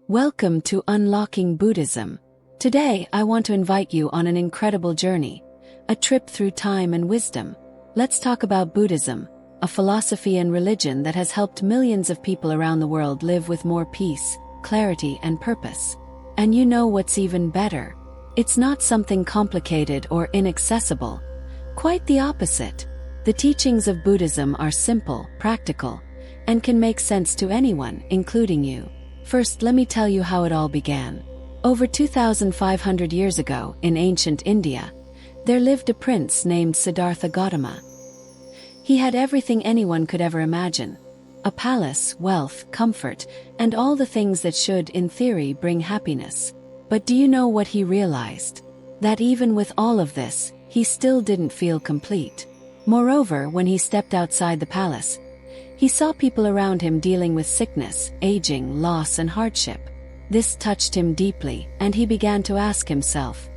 Welcome to Unlocking Buddhism. Today, I want to invite you on an incredible journey, a trip through time and wisdom. Let's talk about Buddhism, a philosophy and religion that has helped millions of people around the world live with more peace, clarity, and purpose. And you know what's even better? It's not something complicated or inaccessible. Quite the opposite. The teachings of Buddhism are simple, practical, and can make sense to anyone, including you. First, let me tell you how it all began. Over 2,500 years ago, in ancient India, there lived a prince named Siddhartha Gautama. He had everything anyone could ever imagine: a palace, wealth, comfort, and all the things that should, in theory, bring happiness. But do you know what he realized? That even with all of this, he still didn't feel complete. Moreover, when he stepped outside the palace, he saw people around him dealing with sickness, aging, loss, and hardship. This touched him deeply, and he began to ask himself,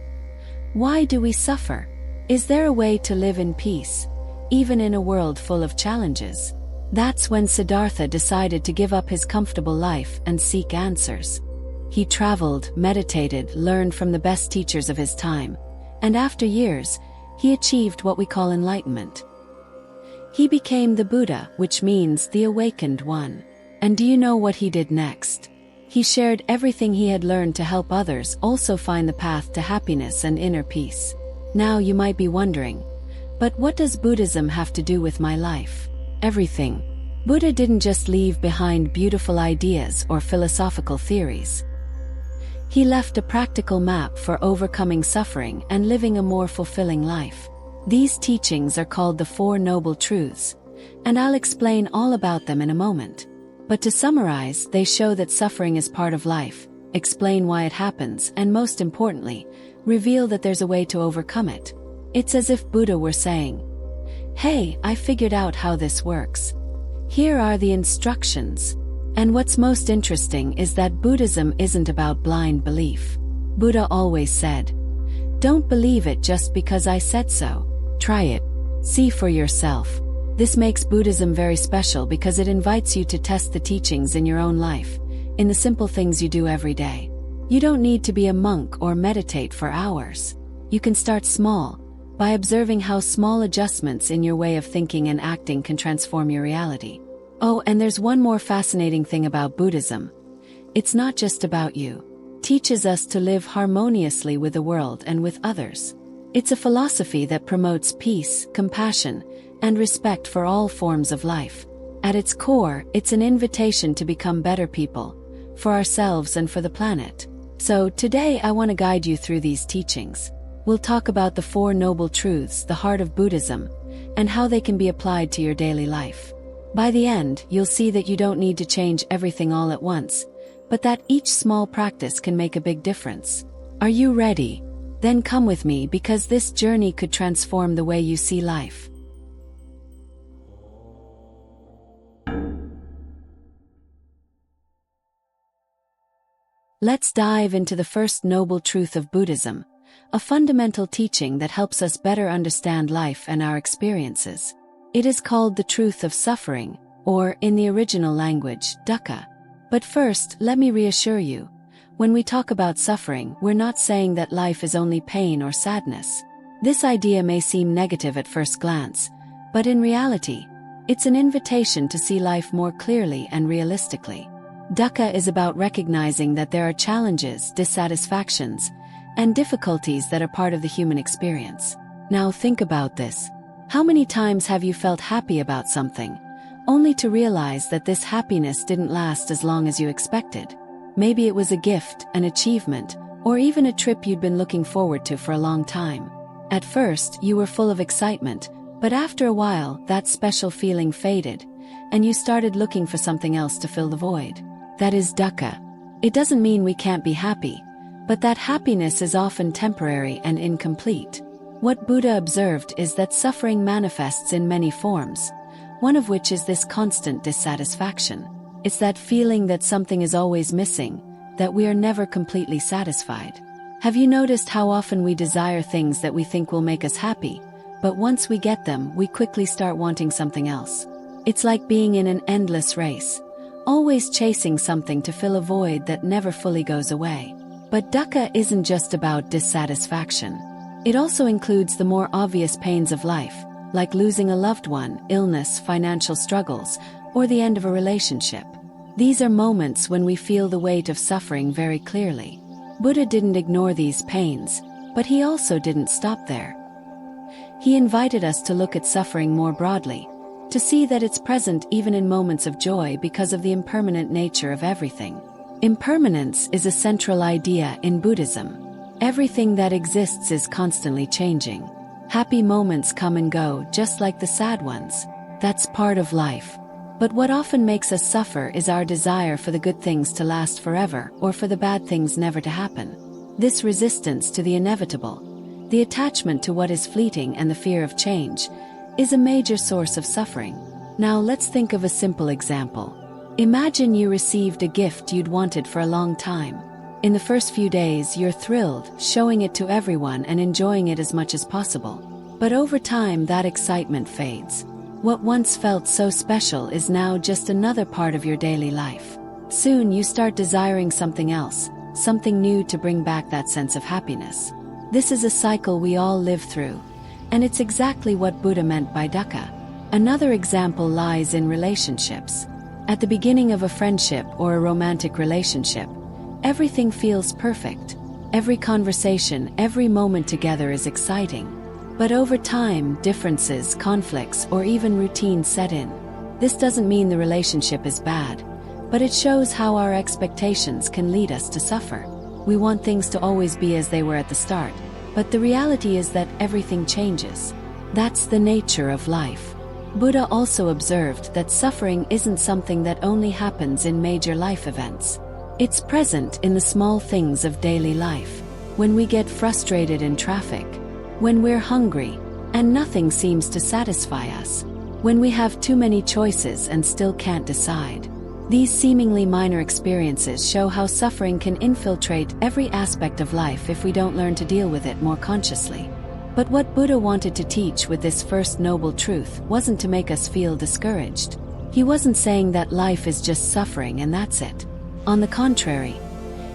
why do we suffer? Is there a way to live in peace, even in a world full of challenges? That's when Siddhartha decided to give up his comfortable life and seek answers. He traveled, meditated, learned from the best teachers of his time, and after years, he achieved what we call enlightenment. He became the Buddha, which means the awakened one. And do you know what he did next? He shared everything he had learned to help others also find the path to happiness and inner peace. Now you might be wondering, but what does Buddhism have to do with my life? Everything. Buddha didn't just leave behind beautiful ideas or philosophical theories. He left a practical map for overcoming suffering and living a more fulfilling life. These teachings are called the Four Noble Truths, and I'll explain all about them in a moment. But to summarize, they show that suffering is part of life, explain why it happens, and most importantly, reveal that there's a way to overcome it. It's as if Buddha were saying, "Hey, I figured out how this works. Here are the instructions." And what's most interesting is that Buddhism isn't about blind belief. Buddha always said, "Don't believe it just because I said so. Try it. See for yourself." This makes Buddhism very special because it invites you to test the teachings in your own life, in the simple things you do every day. You don't need to be a monk or meditate for hours. You can start small, by observing how small adjustments in your way of thinking and acting can transform your reality. Oh, and there's one more fascinating thing about Buddhism. It's not just about you. It teaches us to live harmoniously with the world and with others. It's a philosophy that promotes peace, compassion, and respect for all forms of life. At its core, it's an invitation to become better people, for ourselves and for the planet. So today I want to guide you through these teachings. We'll talk about the Four Noble Truths, the heart of Buddhism, and how they can be applied to your daily life. By the end, you'll see that you don't need to change everything all at once, but that each small practice can make a big difference. Are you ready? Then come with me because this journey could transform the way you see life. Let's dive into the first noble truth of Buddhism, a fundamental teaching that helps us better understand life and our experiences. It is called the truth of suffering, or, in the original language, Dukkha. But first, let me reassure you, when we talk about suffering, we're not saying that life is only pain or sadness. This idea may seem negative at first glance, but in reality, it's an invitation to see life more clearly and realistically. Dukkha is about recognizing that there are challenges, dissatisfactions, and difficulties that are part of the human experience. Now think about this. How many times have you felt happy about something, only to realize that this happiness didn't last as long as you expected? Maybe it was a gift, an achievement, or even a trip you'd been looking forward to for a long time. At first, you were full of excitement, but after a while, that special feeling faded, and you started looking for something else to fill the void. That is Dukkha. It doesn't mean we can't be happy, but that happiness is often temporary and incomplete. What Buddha observed is that suffering manifests in many forms, one of which is this constant dissatisfaction. It's that feeling that something is always missing, that we are never completely satisfied. Have you noticed how often we desire things that we think will make us happy, but once we get them, we quickly start wanting something else? It's like being in an endless race. always chasing something to fill a void that never fully goes away. But dukkha isn't just about dissatisfaction. It also includes the more obvious pains of life, like losing a loved one, illness, financial struggles, or the end of a relationship. These are moments when we feel the weight of suffering very clearly. Buddha didn't ignore these pains, but he also didn't stop there. He invited us to look at suffering more broadly, to see that it's present even in moments of joy because of the impermanent nature of everything. Impermanence is a central idea in Buddhism. Everything that exists is constantly changing. Happy moments come and go, just like the sad ones. That's part of life. But what often makes us suffer is our desire for the good things to last forever, or for the bad things never to happen. This resistance to the inevitable, the attachment to what is fleeting and the fear of change, is a major source of suffering. Now let's think of a simple example. Imagine you received a gift you'd wanted for a long time. In the first few days, you're thrilled, showing it to everyone and enjoying it as much as possible. But over time, that excitement fades. What once felt so special is now just another part of your daily life. Soon you start desiring something else, something new to bring back that sense of happiness. This is a cycle we all live through, and it's exactly what Buddha meant by dukkha. Another example lies in relationships. At the beginning of a friendship or a romantic relationship, everything feels perfect. Every conversation, every moment together is exciting. But over time, differences, conflicts, or even routines set in. This doesn't mean the relationship is bad, but it shows how our expectations can lead us to suffer. We want things to always be as they were at the start, but the reality is that everything changes. That's the nature of life. Buddha also observed that suffering isn't something that only happens in major life events. It's present in the small things of daily life. When we get frustrated in traffic, when we're hungry, and nothing seems to satisfy us, when we have too many choices and still can't decide. These seemingly minor experiences show how suffering can infiltrate every aspect of life if we don't learn to deal with it more consciously. But what Buddha wanted to teach with this first noble truth wasn't to make us feel discouraged. He wasn't saying that life is just suffering and that's it. On the contrary,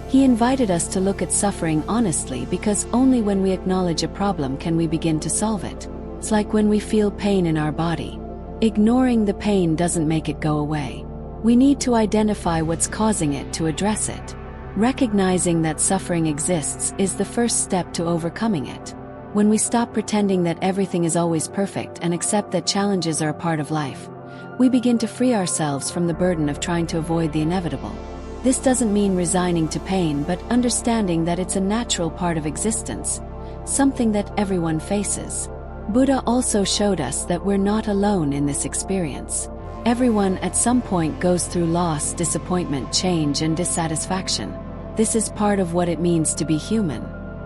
he invited us to look at suffering honestly, because only when we acknowledge a problem can we begin to solve it. It's like when we feel pain in our body. Ignoring the pain doesn't make it go away. We need to identify what's causing it to address it. Recognizing that suffering exists is the first step to overcoming it. When we stop pretending that everything is always perfect and accept that challenges are a part of life, we begin to free ourselves from the burden of trying to avoid the inevitable. This doesn't mean resigning to pain, but understanding that it's a natural part of existence, something that everyone faces. Buddha also showed us that we're not alone in this experience. Everyone at some point goes through loss, disappointment, change, and dissatisfaction. This is part of what it means to be human.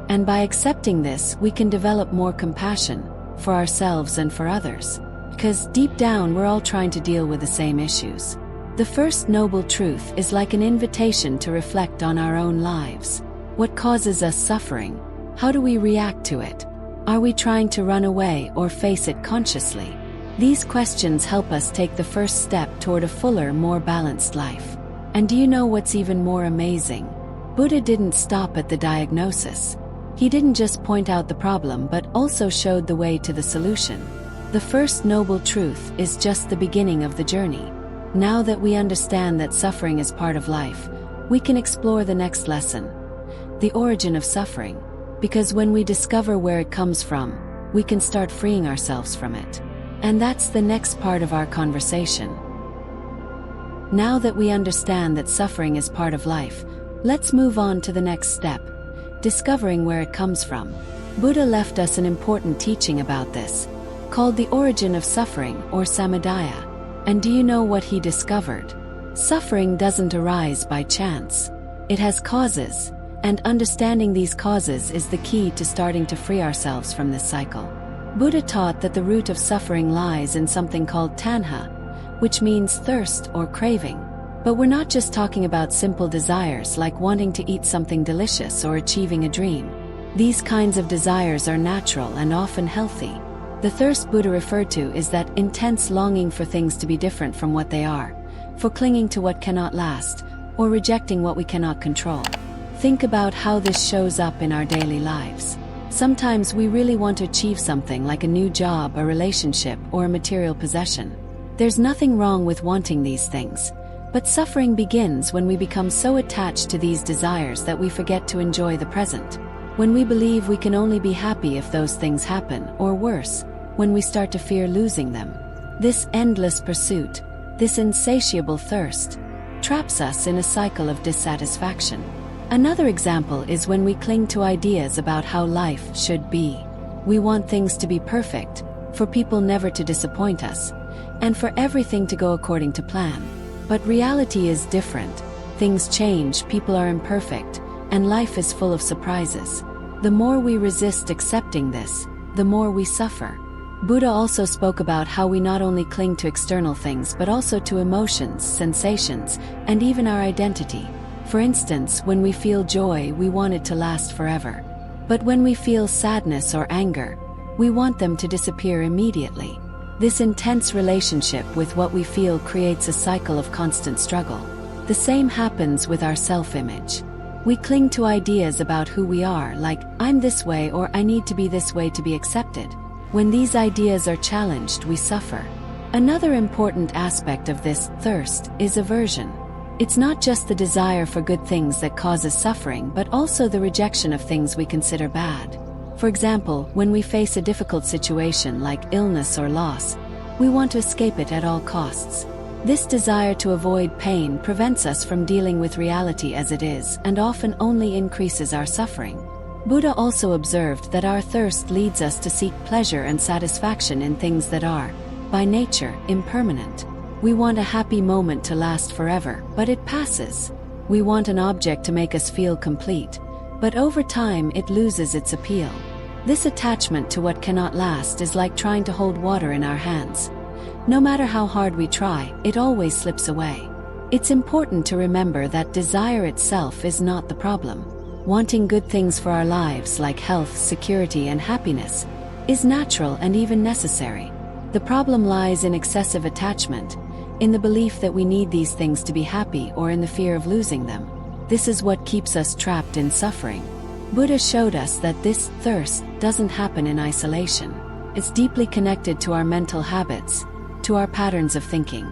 And by accepting this, we can develop more compassion for ourselves and for others. Because deep down, we're all trying to deal with the same issues. The first noble truth is like an invitation to reflect on our own lives. What causes us suffering? How do we react to it? Are we trying to run away or face it consciously? These questions help us take the first step toward a fuller, more balanced life. And do you know what's even more amazing? Buddha didn't stop at the diagnosis. He didn't just point out the problem, but also showed the way to the solution. The first noble truth is just the beginning of the journey. Now that we understand that suffering is part of life, we can explore the next lesson, the origin of suffering. Because when we discover where it comes from, we can start freeing ourselves from it. And that's the next part of our conversation. Now that we understand that suffering is part of life, let's move on to the next step, discovering where it comes from. Buddha left us an important teaching about this, called the origin of suffering, or samadaya. And do you know what he discovered? Suffering doesn't arise by chance. It has causes, and understanding these causes is the key to starting to free ourselves from this cycle. Buddha taught that the root of suffering lies in something called tanha, which means thirst or craving. But we're not just talking about simple desires like wanting to eat something delicious or achieving a dream. These kinds of desires are natural and often healthy. The thirst Buddha referred to is that intense longing for things to be different from what they are, for clinging to what cannot last, or rejecting what we cannot control. Think about how this shows up in our daily lives. Sometimes we really want to achieve something like a new job, a relationship, or a material possession. There's nothing wrong with wanting these things, but suffering begins when we become so attached to these desires that we forget to enjoy the present. When we believe we can only be happy if those things happen, or worse, when we start to fear losing them. This endless pursuit, this insatiable thirst, traps us in a cycle of dissatisfaction. Another example is when we cling to ideas about how life should be. We want things to be perfect, for people never to disappoint us, and for everything to go according to plan. But reality is different. Things change, people are imperfect, and life is full of surprises. The more we resist accepting this, the more we suffer. Buddha also spoke about how we not only cling to external things but also to emotions, sensations, and even our identity. For instance, when we feel joy, we want it to last forever. But when we feel sadness or anger, we want them to disappear immediately. This intense relationship with what we feel creates a cycle of constant struggle. The same happens with our self-image. We cling to ideas about who we are, like, I'm this way or I need to be this way to be accepted. When these ideas are challenged, we suffer. Another important aspect of this thirst is aversion. It's not just the desire for good things that causes suffering, but also the rejection of things we consider bad. For example, when we face a difficult situation like illness or loss, we want to escape it at all costs. This desire to avoid pain prevents us from dealing with reality as it is, and often only increases our suffering. Buddha also observed that our thirst leads us to seek pleasure and satisfaction in things that are, by nature, impermanent. We want a happy moment to last forever, but it passes. We want an object to make us feel complete, but over time it loses its appeal. This attachment to what cannot last is like trying to hold water in our hands. No matter how hard we try, it always slips away. It's important to remember that desire itself is not the problem. Wanting good things for our lives like health, security, and happiness is natural and even necessary. The problem lies in excessive attachment, in the belief that we need these things to be happy or in the fear of losing them. This is what keeps us trapped in suffering. Buddha showed us that this thirst doesn't happen in isolation. It's deeply connected to our mental habits, to our patterns of thinking.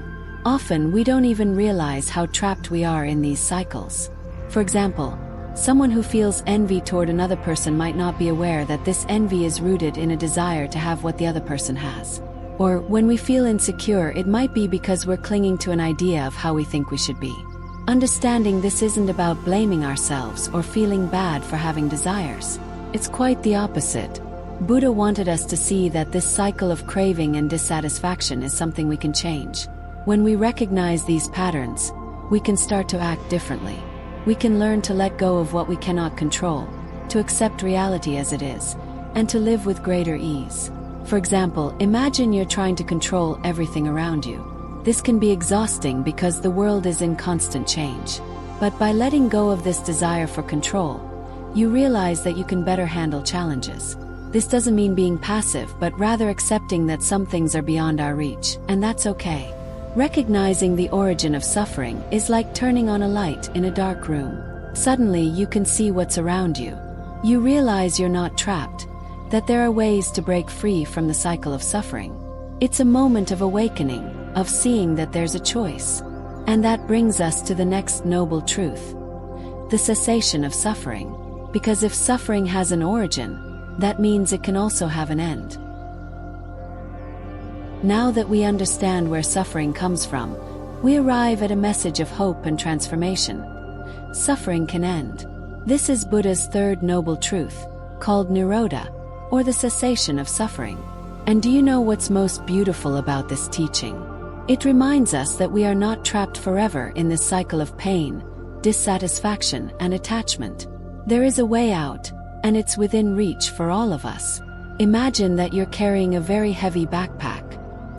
Often we don't even realize how trapped we are in these cycles. For example, someone who feels envy toward another person might not be aware that this envy is rooted in a desire to have what the other person has. Or when we feel insecure, it might be because we're clinging to an idea of how we think we should be. Understanding this isn't about blaming ourselves or feeling bad for having desires. It's quite the opposite. Buddha wanted us to see that this cycle of craving and dissatisfaction is something we can change. When we recognize these patterns, we can start to act differently. We can learn to let go of what we cannot control, to accept reality as it is, and to live with greater ease. For example, imagine you're trying to control everything around you. This can be exhausting because the world is in constant change. But by letting go of this desire for control, you realize that you can better handle challenges. This doesn't mean being passive, but rather accepting that some things are beyond our reach, and that's okay. Recognizing the origin of suffering is like turning on a light in a dark room. Suddenly you can see what's around you. You realize you're not trapped, that there are ways to break free from the cycle of suffering. It's a moment of awakening, of seeing that there's a choice. And that brings us to the next noble truth: the cessation of suffering. Because if suffering has an origin, that means it can also have an end. Now that we understand where suffering comes from, we arrive at a message of hope and transformation. Suffering can end. This is Buddha's third noble truth, called Nirodha, or the cessation of suffering. And do you know what's most beautiful about this teaching? It reminds us that we are not trapped forever in this cycle of pain, dissatisfaction, and attachment. There is a way out, and it's within reach for all of us. Imagine that you're carrying a very heavy backpack.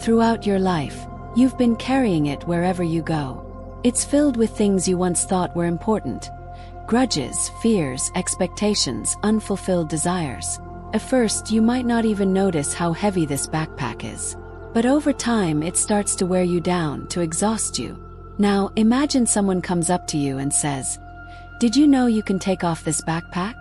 Throughout your life, you've been carrying it wherever you go. It's filled with things you once thought were important: grudges, fears, expectations, unfulfilled desires. At first, you might not even notice how heavy this backpack is. But over time, it starts to wear you down, to exhaust you. Now, imagine someone comes up to you and says, "Did you know you can take off this backpack?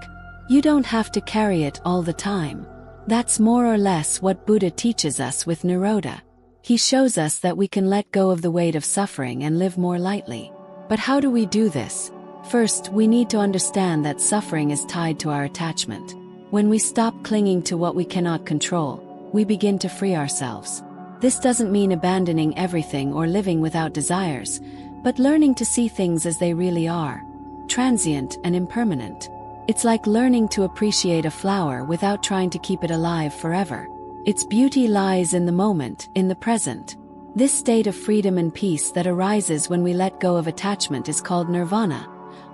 You don't have to carry it all the time." That's more or less what Buddha teaches us with Nirodha. He shows us that we can let go of the weight of suffering and live more lightly. But how do we do this? First, we need to understand that suffering is tied to our attachment. When we stop clinging to what we cannot control, we begin to free ourselves. This doesn't mean abandoning everything or living without desires, but learning to see things as they really are, transient and impermanent. It's like learning to appreciate a flower without trying to keep it alive forever. Its beauty lies in the moment, in the present. This state of freedom and peace that arises when we let go of attachment is called nirvana,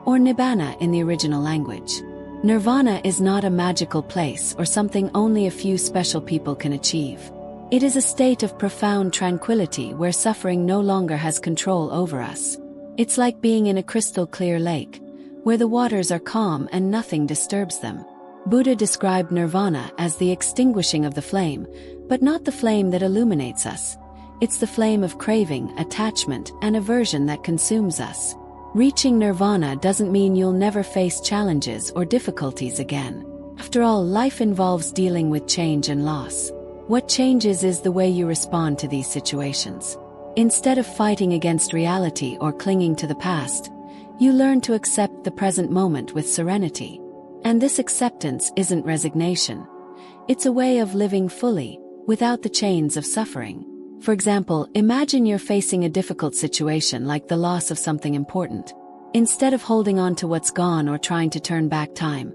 or nibbana in the original language. Nirvana is not a magical place or something only a few special people can achieve. It is a state of profound tranquility where suffering no longer has control over us. It's like being in a crystal clear lake, where the waters are calm and nothing disturbs them. Buddha described nirvana as the extinguishing of the flame, but not the flame that illuminates us. It's the flame of craving, attachment, and aversion that consumes us. Reaching nirvana doesn't mean you'll never face challenges or difficulties again. After all, life involves dealing with change and loss. What changes is the way you respond to these situations. Instead of fighting against reality or clinging to the past, you learn to accept the present moment with serenity. And this acceptance isn't resignation. It's a way of living fully, without the chains of suffering. For example, imagine you're facing a difficult situation like the loss of something important. Instead of holding on to what's gone or trying to turn back time,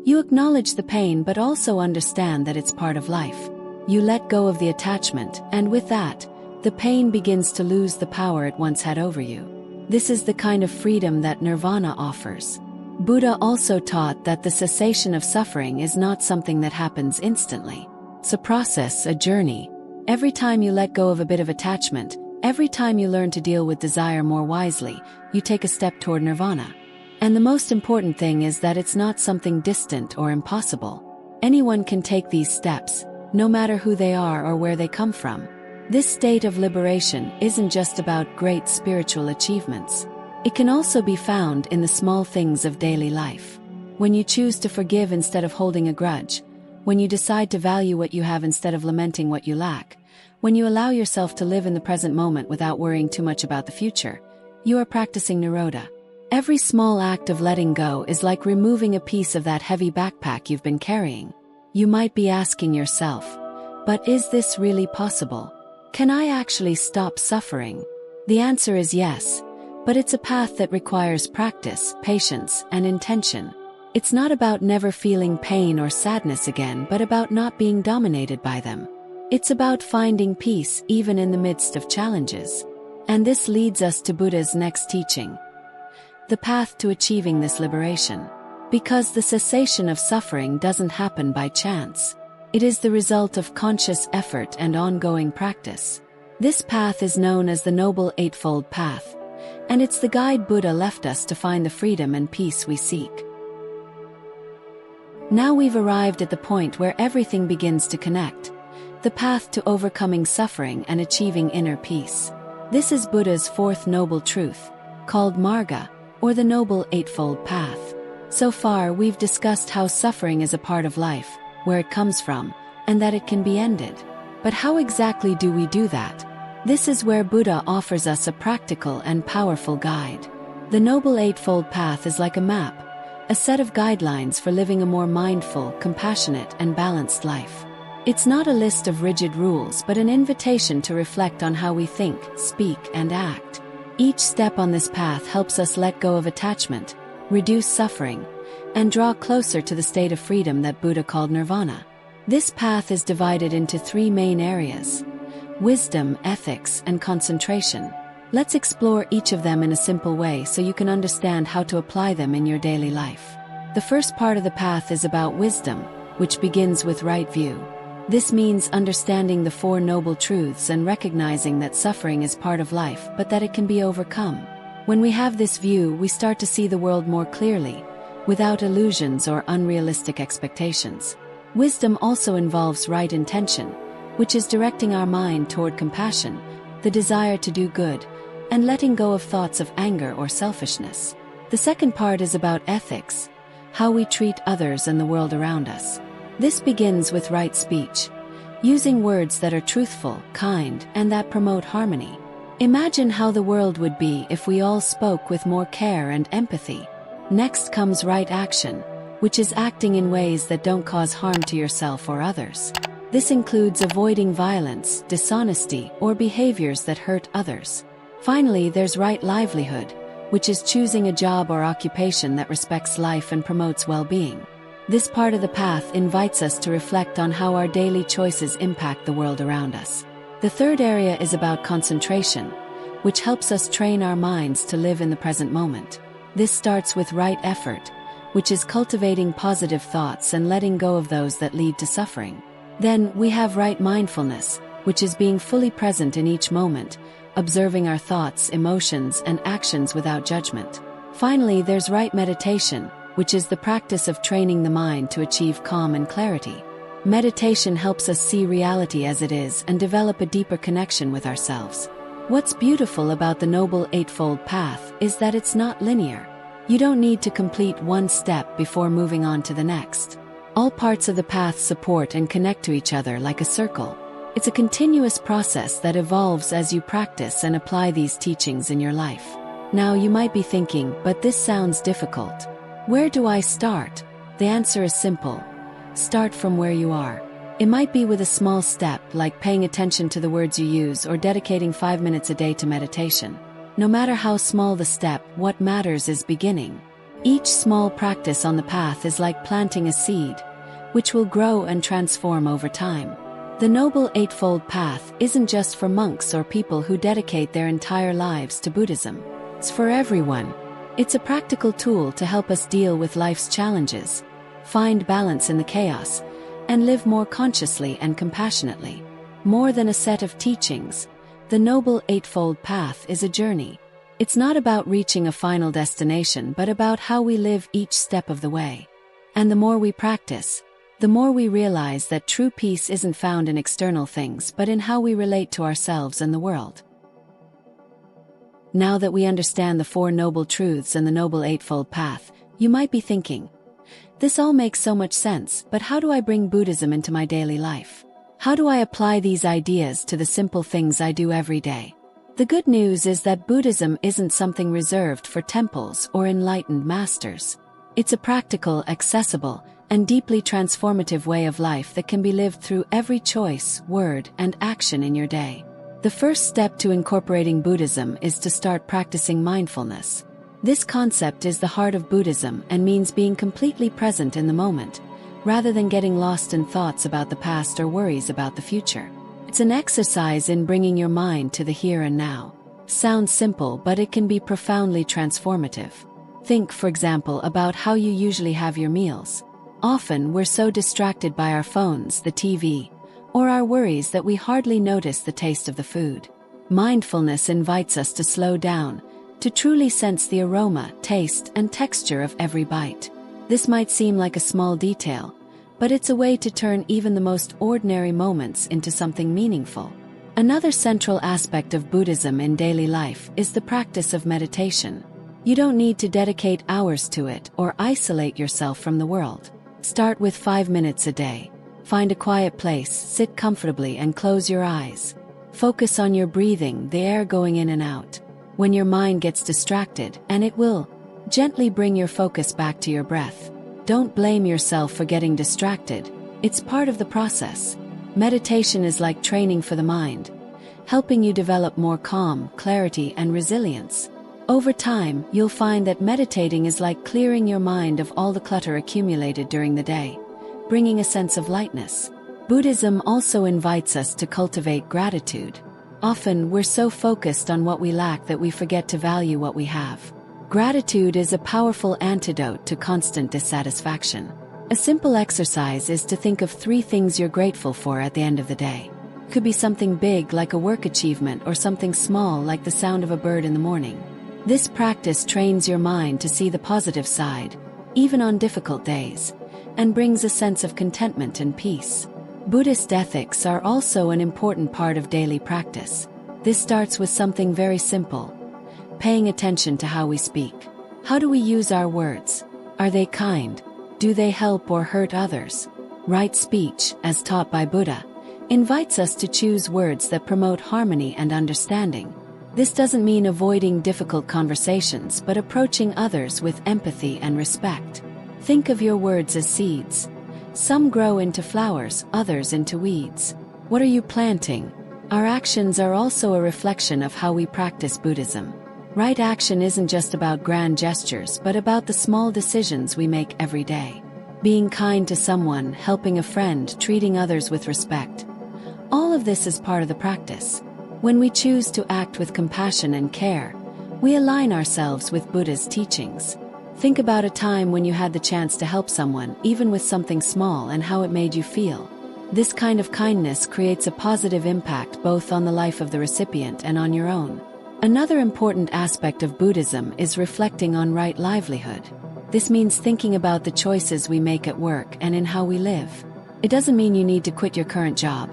you acknowledge the pain but also understand that it's part of life. You let go of the attachment, and with that, the pain begins to lose the power it once had over you. This is the kind of freedom that nirvana offers. Buddha also taught that the cessation of suffering is not something that happens instantly. It's a process, a journey. Every time you let go of a bit of attachment, every time you learn to deal with desire more wisely, you take a step toward nirvana. And the most important thing is that it's not something distant or impossible. Anyone can take these steps, no matter who they are or where they come from. This state of liberation isn't just about great spiritual achievements. It can also be found in the small things of daily life. When you choose to forgive instead of holding a grudge, when you decide to value what you have instead of lamenting what you lack, when you allow yourself to live in the present moment without worrying too much about the future, you are practicing Nirodha. Every small act of letting go is like removing a piece of that heavy backpack you've been carrying. You might be asking yourself, but is this really possible? Can I actually stop suffering? The answer is yes, but it's a path that requires practice, patience, and intention. It's not about never feeling pain or sadness again, but about not being dominated by them. It's about finding peace even in the midst of challenges. And this leads us to Buddha's next teaching, the path to achieving this liberation. Because the cessation of suffering doesn't happen by chance. It is the result of conscious effort and ongoing practice. This path is known as the Noble Eightfold Path, and it's the guide Buddha left us to find the freedom and peace we seek. Now we've arrived at the point where everything begins to connect, the path to overcoming suffering and achieving inner peace. This is Buddha's fourth noble truth, called Marga, or the Noble Eightfold Path. So far, we've discussed how suffering is a part of life, where it comes from, and that it can be ended. But how exactly do we do that? This is where Buddha offers us a practical and powerful guide. The Noble Eightfold Path is like a map, a set of guidelines for living a more mindful, compassionate, and balanced life. It's not a list of rigid rules but an invitation to reflect on how we think, speak, and act. Each step on this path helps us let go of attachment, reduce suffering, and draw closer to the state of freedom that Buddha called nirvana. This path is divided into three main areas: wisdom, ethics, and concentration. Let's explore each of them in a simple way so you can understand how to apply them in your daily life. The first part of the path is about wisdom, which begins with right view. This means understanding the Four Noble Truths and recognizing that suffering is part of life but that it can be overcome. When we have this view, we start to see the world more clearly, without illusions or unrealistic expectations. Wisdom also involves right intention, which is directing our mind toward compassion, the desire to do good, and letting go of thoughts of anger or selfishness. The second part is about ethics, how we treat others and the world around us. This begins with right speech, using words that are truthful, kind, and that promote harmony. Imagine how the world would be if we all spoke with more care and empathy. Next comes right action, which is acting in ways that don't cause harm to yourself or others. This includes avoiding violence, dishonesty, or behaviors that hurt others. Finally, there's right livelihood, which is choosing a job or occupation that respects life and promotes well-being. This part of the path invites us to reflect on how our daily choices impact the world around us. The third area is about concentration, which helps us train our minds to live in the present moment. This starts with right effort, which is cultivating positive thoughts and letting go of those that lead to suffering. Then we have right mindfulness, which is being fully present in each moment, observing our thoughts, emotions, and actions without judgment. Finally, there's right meditation, which is the practice of training the mind to achieve calm and clarity. Meditation helps us see reality as it is and develop a deeper connection with ourselves. What's beautiful about the Noble Eightfold Path is that it's not linear. You don't need to complete one step before moving on to the next. All parts of the path support and connect to each other like a circle. It's a continuous process that evolves as you practice and apply these teachings in your life. Now you might be thinking, but this sounds difficult. Where do I start? The answer is simple. Start from where you are. It might be with a small step, like paying attention to the words you use or dedicating 5 minutes a day to meditation. No matter how small the step, what matters is beginning. Each small practice on the path is like planting a seed, which will grow and transform over time. The Noble Eightfold Path isn't just for monks or people who dedicate their entire lives to Buddhism. It's for everyone. It's a practical tool to help us deal with life's challenges, find balance in the chaos, and live more consciously and compassionately. More than a set of teachings, the Noble Eightfold Path is a journey. It's not about reaching a final destination but about how we live each step of the way. And the more we practice, the more we realize that true peace isn't found in external things but in how we relate to ourselves and the world. Now that we understand the Four Noble Truths and the Noble Eightfold Path, you might be thinking, this all makes so much sense, but how do I bring Buddhism into my daily life? How do I apply these ideas to the simple things I do every day? The good news is that Buddhism isn't something reserved for temples or enlightened masters. It's a practical, accessible, and deeply transformative way of life that can be lived through every choice, word, and action in your day. The first step to incorporating Buddhism is to start practicing mindfulness. This concept is the heart of Buddhism and means being completely present in the moment, rather than getting lost in thoughts about the past or worries about the future. It's an exercise in bringing your mind to the here and now. Sounds simple, but it can be profoundly transformative. Think, for example, about how you usually have your meals. Often we're so distracted by our phones, the TV, or our worries that we hardly notice the taste of the food. Mindfulness invites us to slow down, to truly sense the aroma, taste, and texture of every bite. This might seem like a small detail, but it's a way to turn even the most ordinary moments into something meaningful. Another central aspect of Buddhism in daily life is the practice of meditation. You don't need to dedicate hours to it or isolate yourself from the world. Start with 5 minutes a day. Find a quiet place, sit comfortably, and close your eyes. Focus on your breathing, the air going in and out. When your mind gets distracted, and it will, gently bring your focus back to your breath. Don't blame yourself for getting distracted. It's part of the process. Meditation is like training for the mind, helping you develop more calm, clarity, and resilience. Over time, you'll find that meditating is like clearing your mind of all the clutter accumulated during the day, bringing a sense of lightness. Buddhism also invites us to cultivate gratitude. Often, we're so focused on what we lack that we forget to value what we have. Gratitude is a powerful antidote to constant dissatisfaction. A simple exercise is to think of 3 things you're grateful for at the end of the day. It could be something big like a work achievement or something small like the sound of a bird in the morning. This practice trains your mind to see the positive side, even on difficult days, and brings a sense of contentment and peace. Buddhist ethics are also an important part of daily practice. This starts with something very simple: paying attention to how we speak. How do we use our words? Are they kind? Do they help or hurt others? Right speech, as taught by Buddha, invites us to choose words that promote harmony and understanding. This doesn't mean avoiding difficult conversations, but approaching others with empathy and respect. Think of your words as seeds. Some grow into flowers, others into weeds. What are you planting? Our actions are also a reflection of how we practice Buddhism. Right action isn't just about grand gestures, but about the small decisions we make every day. Being kind to someone, helping a friend, treating others with respect. All of this is part of the practice. When we choose to act with compassion and care, we align ourselves with Buddha's teachings. Think about a time when you had the chance to help someone, even with something small, and how it made you feel. This kind of kindness creates a positive impact both on the life of the recipient and on your own. Another important aspect of Buddhism is reflecting on right livelihood. This means thinking about the choices we make at work and in how we live. It doesn't mean you need to quit your current job,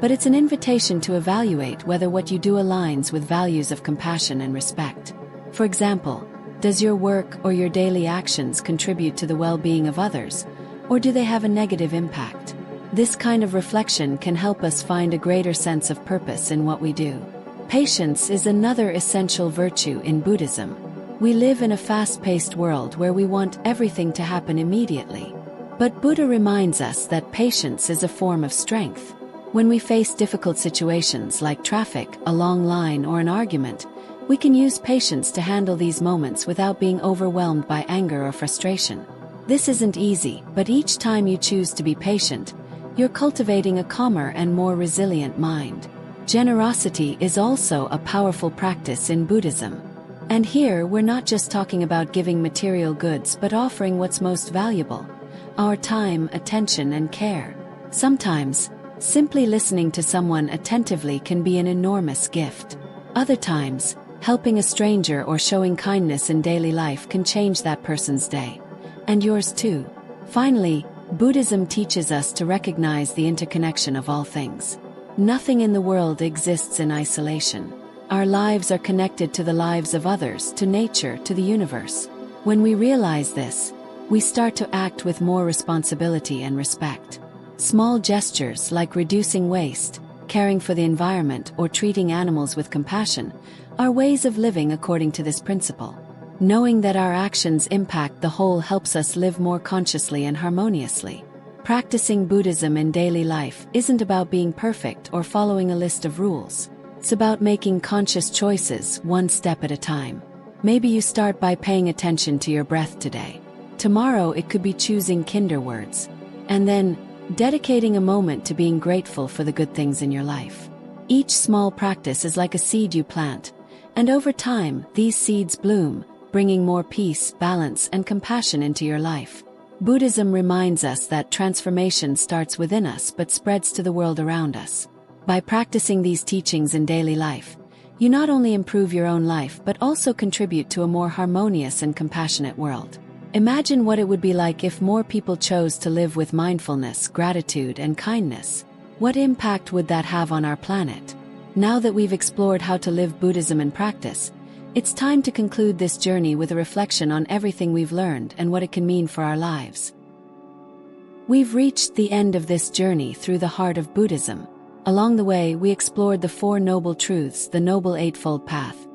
but it's an invitation to evaluate whether what you do aligns with values of compassion and respect. For example, does your work or your daily actions contribute to the well-being of others, or do they have a negative impact? This kind of reflection can help us find a greater sense of purpose in what we do. Patience is another essential virtue in Buddhism. We live in a fast-paced world where we want everything to happen immediately. But Buddha reminds us that patience is a form of strength. When we face difficult situations like traffic, a long line, or an argument, we can use patience to handle these moments without being overwhelmed by anger or frustration. This isn't easy, but each time you choose to be patient, you're cultivating a calmer and more resilient mind. Generosity is also a powerful practice in Buddhism. And here we're not just talking about giving material goods, but offering what's most valuable: our time, attention, and care. Sometimes, simply listening to someone attentively can be an enormous gift. Other times, helping a stranger or showing kindness in daily life can change that person's day. And yours too. Finally, Buddhism teaches us to recognize the interconnection of all things. Nothing in the world exists in isolation. Our lives are connected to the lives of others, to nature, to the universe. When we realize this, we start to act with more responsibility and respect. Small gestures like reducing waste, caring for the environment, or treating animals with compassion are ways of living according to this principle. Knowing that our actions impact the whole helps us live more consciously and harmoniously. Practicing Buddhism in daily life isn't about being perfect or following a list of rules. It's about making conscious choices, one step at a time. Maybe you start by paying attention to your breath today. Tomorrow it could be choosing kinder words. And then, dedicating a moment to being grateful for the good things in your life. Each small practice is like a seed you plant, and over time, these seeds bloom, bringing more peace, balance, and compassion into your life. Buddhism reminds us that transformation starts within us but spreads to the world around us. By practicing these teachings in daily life, you not only improve your own life but also contribute to a more harmonious and compassionate world. Imagine what it would be like if more people chose to live with mindfulness, gratitude, and kindness. What impact would that have on our planet? Now that we've explored how to live Buddhism in practice, it's time to conclude this journey with a reflection on everything we've learned and what it can mean for our lives. We've reached the end of this journey through the heart of Buddhism. Along the way, we explored the Four Noble Truths, the Noble Eightfold Path,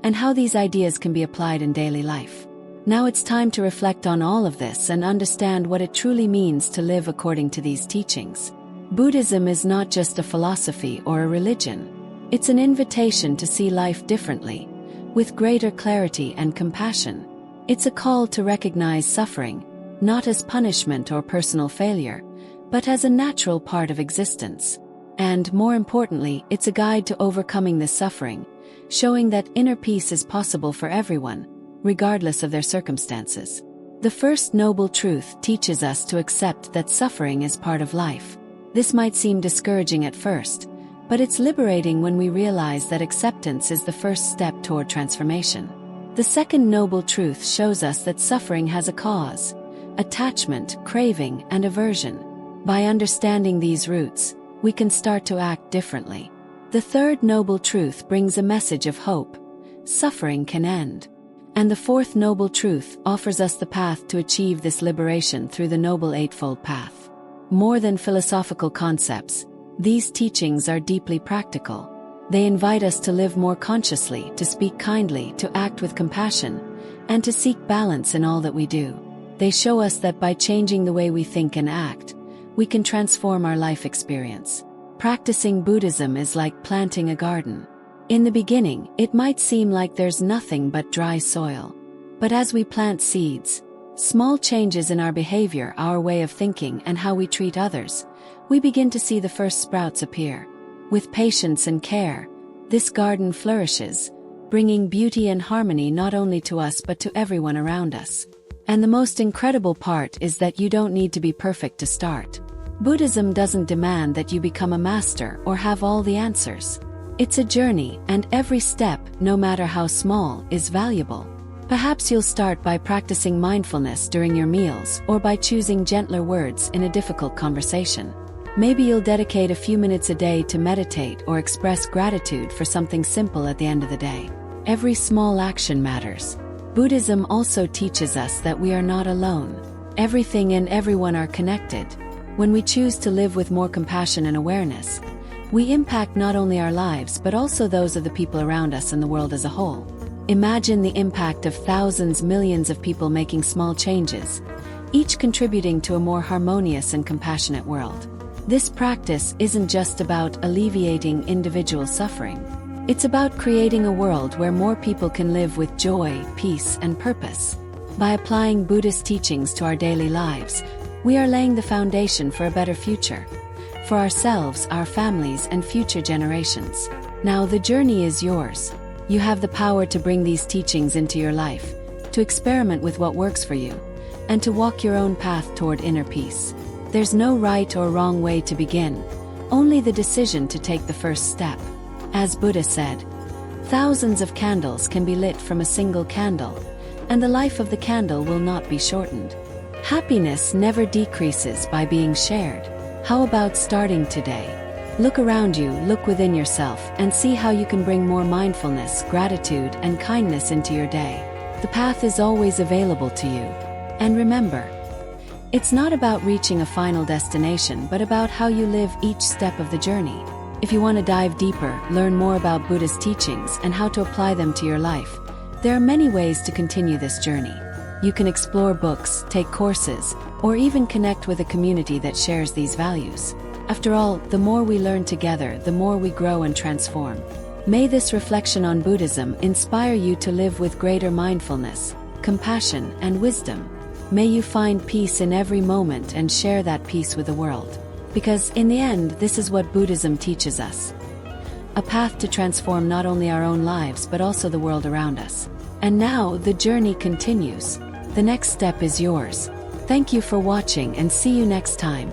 and how these ideas can be applied in daily life. Now it's time to reflect on all of this and understand what it truly means to live according to these teachings. Buddhism is not just a philosophy or a religion. It's an invitation to see life differently, with greater clarity and compassion. It's a call to recognize suffering, not as punishment or personal failure, but as a natural part of existence. And, more importantly, it's a guide to overcoming this suffering, showing that inner peace is possible for everyone, regardless of their circumstances. The first noble truth teaches us to accept that suffering is part of life. This might seem discouraging at first, but it's liberating when we realize that acceptance is the first step toward transformation. The second noble truth shows us that suffering has a cause: attachment, craving, and aversion. By understanding these roots, we can start to act differently. The third noble truth brings a message of hope: suffering can end. And the fourth noble truth offers us the path to achieve this liberation through the Noble Eightfold Path. More than philosophical concepts, these teachings are deeply practical. They invite us to live more consciously, to speak kindly, to act with compassion, and to seek balance in all that we do. They show us that by changing the way we think and act, we can transform our life experience. Practicing Buddhism is like planting a garden. In the beginning, it might seem like there's nothing but dry soil. But as we plant seeds, small changes in our behavior, our way of thinking, and how we treat others, we begin to see the first sprouts appear. With patience and care, this garden flourishes, bringing beauty and harmony not only to us but to everyone around us. And the most incredible part is that you don't need to be perfect to start. Buddhism doesn't demand that you become a master or have all the answers. It's a journey, and every step, no matter how small, is valuable. Perhaps you'll start by practicing mindfulness during your meals or by choosing gentler words in a difficult conversation. Maybe you'll dedicate a few minutes a day to meditate or express gratitude for something simple at the end of the day. Every small action matters. Buddhism also teaches us that we are not alone. Everything and everyone are connected. When we choose to live with more compassion and awareness, we impact not only our lives but also those of the people around us and the world as a whole. Imagine the impact of thousands, millions of people making small changes, each contributing to a more harmonious and compassionate world. This practice isn't just about alleviating individual suffering. It's about creating a world where more people can live with joy, peace, and purpose. By applying Buddhist teachings to our daily lives, we are laying the foundation for a better future, for ourselves, our families, and future generations. Now the journey is yours. You have the power to bring these teachings into your life, to experiment with what works for you, and to walk your own path toward inner peace. There's no right or wrong way to begin, only the decision to take the first step. As Buddha said, thousands of candles can be lit from a single candle, and the life of the candle will not be shortened. Happiness never decreases by being shared. How about starting today? Look around you, look within yourself, and see how you can bring more mindfulness, gratitude, and kindness into your day. The path is always available to you. And remember, it's not about reaching a final destination but about how you live each step of the journey. If you want to dive deeper, learn more about Buddha's teachings and how to apply them to your life, there are many ways to continue this journey. You can explore books, take courses, or even connect with a community that shares these values. After all, the more we learn together, the more we grow and transform. May this reflection on Buddhism inspire you to live with greater mindfulness, compassion, and wisdom. May you find peace in every moment and share that peace with the world. Because in the end, this is what Buddhism teaches us. A path to transform not only our own lives but also the world around us. And now, the journey continues. The next step is yours. Thank you for watching and see you next time.